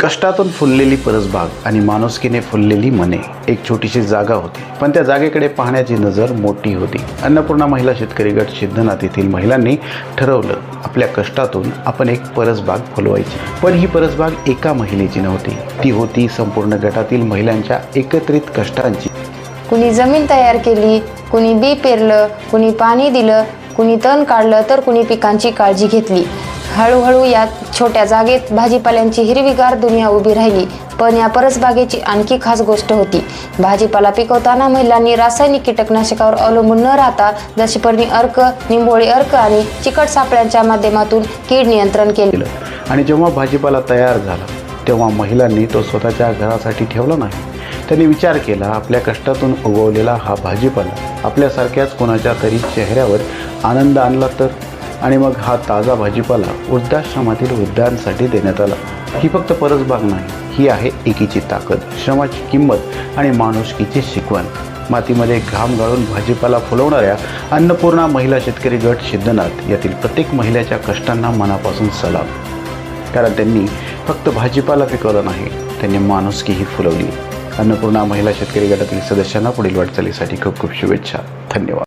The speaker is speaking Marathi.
कष्टातून फुललेली परसबाग आणि माणुसकीने फुललेली मने, एक छोटीशी जागा होती, पण त्या जागेकडे पाहण्याची नजर मोठी होती. अन्नपूर्णा महिला शेतकरी गट सिद्धनाथ येथील महिलांनी ठरवलं, आपल्या कष्टातून आपण एक परसबाग फुलवायची. पण ही परसबाग एका महिलेची नव्हती, ती होती संपूर्ण गटातील महिलांच्या एकत्रित कष्टांची. कुणी जमीन तयार केली, कुणी बी पेरलं, कुणी पाणी दिलं, कुणी तण काढलं, तर कुणी पिकांची काळजी घेतली. हळूहळू या छोट्या जागेत भाजीपाल्यांची हिरवीगार दुनिया उभी राहिली. पण या परसबागेची आणखी खास गोष्ट होती. भाजीपाला पिकवताना महिलांनी रासायनिक कीटकनाशकावर अवलंबून न राहता दशपर्णी अर्क, निंबोळी अर्क आणि चिकट सापळ्यांच्या माध्यमातून कीड नियंत्रण केलं. आणि जेव्हा भाजीपाला तयार झाला तेव्हा महिलांनी तो स्वतःच्या घरासाठी ठेवला नाही. त्यांनी विचार केला, आपल्या कष्टातून उगवलेला हा भाजीपाला आपल्यासारख्याच कोणाच्या तरी चेहऱ्यावर आनंद आणला तर. आणि मग हा ताजा भाजीपाला वृद्धाश्रमातील वृद्धांसाठी देण्यात आला. ही फक्त परसबाग नाही, ही आहे एकीची ताकद, श्रमाची किंमत आणि माणुसकीची शिकवण. मातीमध्ये घाम गाळून भाजीपाला फुलवणाऱ्या अन्नपूर्णा महिला शेतकरी गट सिद्धनाथ यातील प्रत्येक महिलेच्या कष्टांना मनापासून सलाम. कारण त्यांनी फक्त भाजीपाला पिकवला नाही, त्यांनी माणुसकीही फुलवली. अन्नपूर्णा महिला शेतकरी गटातील सदस्यांना पुढील वाटचालीसाठी खूप खूप शुभेच्छा. धन्यवाद.